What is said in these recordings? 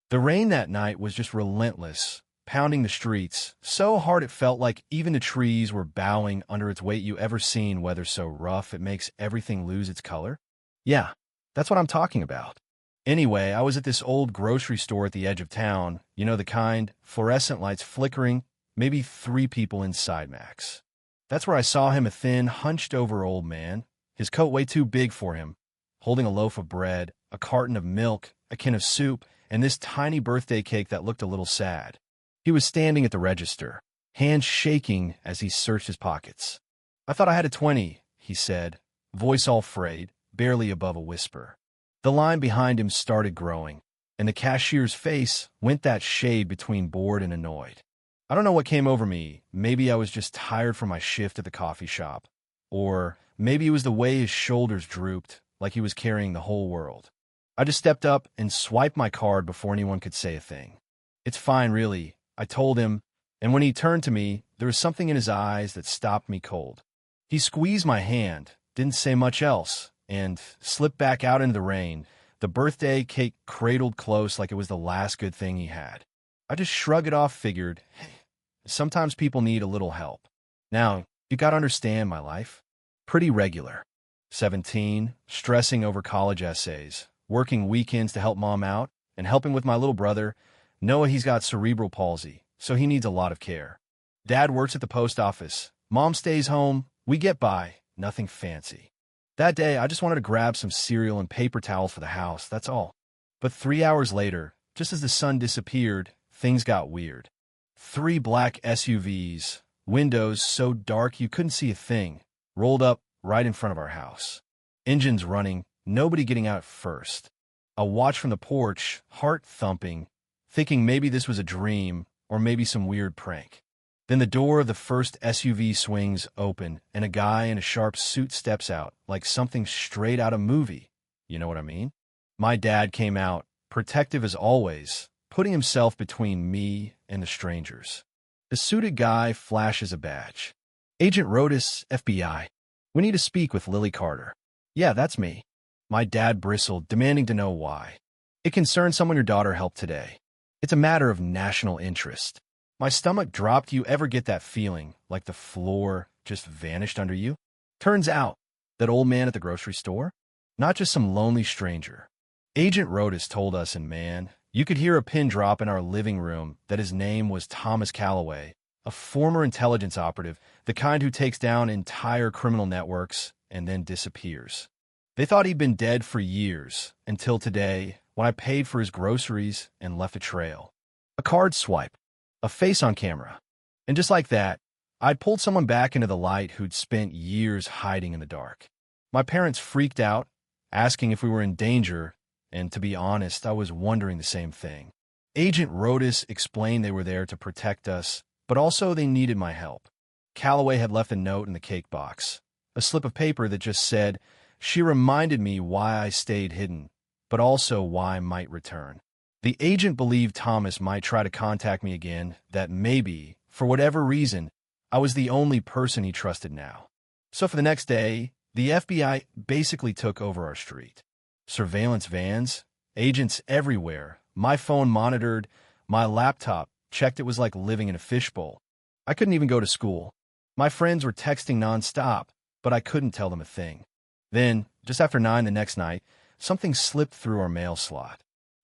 The rain that night was just relentless, pounding the streets, so hard it felt like even the trees were bowing under its weight. You ever seen weather so rough it makes everything lose its color? Yeah, that's what I'm talking about. Anyway, I was at this old grocery store at the edge of town, you know the kind, fluorescent lights flickering, maybe 3 people inside max. That's where I saw him, a thin, hunched-over old man, his coat way too big for him, holding a loaf of bread, a carton of milk, a can of soup, and this tiny birthday cake that looked a little sad. He was standing at the register, hands shaking as he searched his pockets. "I thought I had a 20, he said, voice all frayed, barely above a whisper. The line behind him started growing, and the cashier's face went that shade between bored and annoyed. I don't know what came over me. Maybe I was just tired from my shift at the coffee shop. Or maybe it was the way his shoulders drooped, like he was carrying the whole world. I just stepped up and swiped my card before anyone could say a thing. "It's fine, really," I told him, and when he turned to me, there was something in his eyes that stopped me cold. He squeezed my hand, didn't say much else, and slipped back out into the rain, the birthday cake cradled close like it was the last good thing he had. I just shrugged it off, figured, hey, sometimes people need a little help. Now, you gotta understand my life. Pretty regular. 17, stressing over college essays, working weekends to help mom out, and helping with my little brother. Noah, he's got cerebral palsy, so he needs a lot of care. Dad works at the post office. Mom stays home. We get by. Nothing fancy. That day, I just wanted to grab some cereal and paper towels for the house, that's all. But 3 hours later, just as the sun disappeared, things got weird. 3 black SUVs, windows so dark you couldn't see a thing, rolled up right in front of our house. Engines running, nobody getting out first. I watched from the porch, heart thumping, thinking maybe this was a dream or maybe some weird prank. Then the door of the first SUV swings open, and a guy in a sharp suit steps out, like something straight out of a movie. You know what I mean? My dad came out, protective as always, putting himself between me and the strangers. The suited guy flashes a badge. "Agent Rodas, FBI. We need to speak with Lily Carter." "Yeah, that's me." My dad bristled, demanding to know why. "It concerns someone your daughter helped today. It's a matter of national interest." My stomach dropped. You ever get that feeling, like the floor just vanished under you? Turns out, that old man at the grocery store? Not just some lonely stranger. Agent Rodas told us, and man, you could hear a pin drop in our living room, that his name was Thomas Calloway, a former intelligence operative, the kind who takes down entire criminal networks and then disappears. They thought he'd been dead for years, until today, when I paid for his groceries and left a trail. A card swipe. A face on camera. And just like that, I'd pulled someone back into the light who'd spent years hiding in the dark. My parents freaked out, asking if we were in danger, and to be honest, I was wondering the same thing. Agent Rodas explained they were there to protect us, but also they needed my help. Calloway had left a note in the cake box, a slip of paper that just said, she reminded me why I stayed hidden, but also why I might return. The agent believed Thomas might try to contact me again, that maybe, for whatever reason, I was the only person he trusted now. So for the next day, the FBI basically took over our street. Surveillance vans, agents everywhere, my phone monitored, my laptop checked. It was like living in a fishbowl. I couldn't even go to school. My friends were texting nonstop, but I couldn't tell them a thing. Then, just after 9 the next night, something slipped through our mail slot.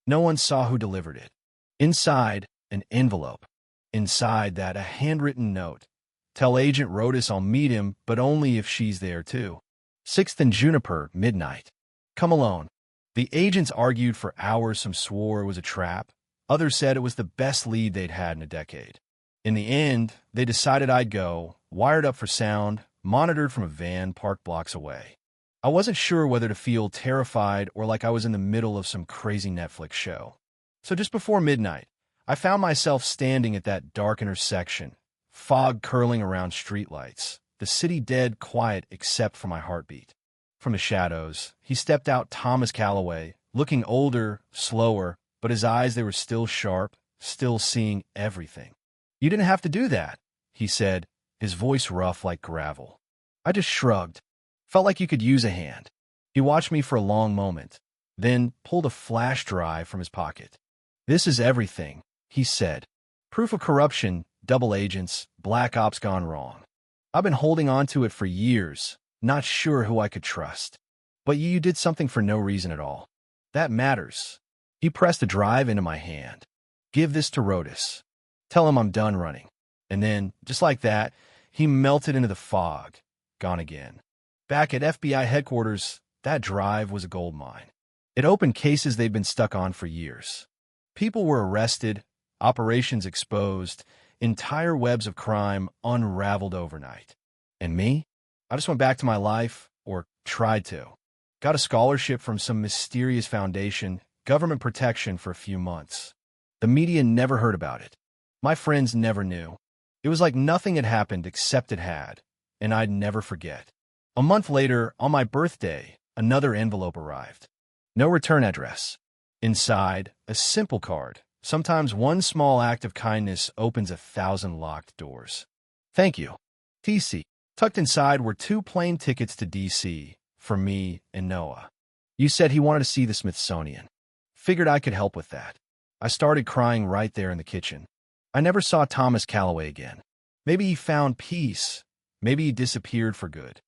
No one saw who delivered it. Inside, an envelope. Inside that, a handwritten note. "Tell Agent Rodas I'll meet him, but only if she's there too. 6th and Juniper, midnight. Come alone." The agents argued for hours. Some swore it was a trap. Others said it was the best lead they'd had in a decade. In the end, they decided I'd go, wired up for sound, monitored from a van parked blocks away. I wasn't sure whether to feel terrified or like I was in the middle of some crazy Netflix show. So just before midnight, I found myself standing at that dark intersection, fog curling around streetlights, the city dead quiet except for my heartbeat. From the shadows, he stepped out, Thomas Calloway, looking older, slower, but his eyes, they were still sharp, still seeing everything. "You didn't have to do that," he said, his voice rough like gravel. I just shrugged. Felt like you could use a hand. He watched me for a long moment, then pulled a flash drive from his pocket. This is everything, he said. Proof of corruption, double agents, black ops gone wrong. I've been holding on to it for years, not sure who I could trust. But you did something for no reason at all. That matters. He pressed a drive into my hand. Give this to Rotus. Tell him I'm done running. And then, just like that, he melted into the fog, gone again. Back at FBI headquarters, that drive was a gold mine. It opened cases they'd been stuck on for years. People were arrested, operations exposed, entire webs of crime unraveled overnight. And me? I just went back to my life, or tried to. Got a scholarship from some mysterious foundation, government protection for a few months. The media never heard about it. My friends never knew. It was like nothing had happened except it had, and I'd never forget. A month later, on my birthday, another envelope arrived. No return address. Inside, a simple card. Sometimes one small act of kindness opens 1,000 locked doors. Thank you. TC. Tucked inside were 2 plane tickets to D.C. for me and Noah. You said he wanted to see the Smithsonian. Figured I could help with that. I started crying right there in the kitchen. I never saw Thomas Calloway again. Maybe he found peace. Maybe he disappeared for good.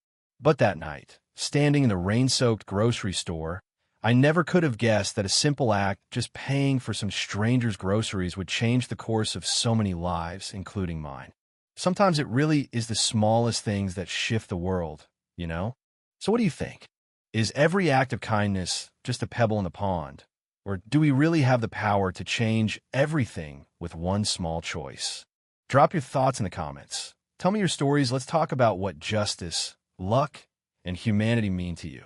But that night, standing in the rain-soaked grocery store, I never could have guessed that a simple act, just paying for some stranger's groceries, would change the course of so many lives, including mine. Sometimes it really is the smallest things that shift the world, you know? So what do you think? Is every act of kindness just a pebble in the pond? Or do we really have the power to change everything with one small choice? Drop your thoughts in the comments. Tell me your stories. Let's talk about what justice, luck, and humanity mean to you.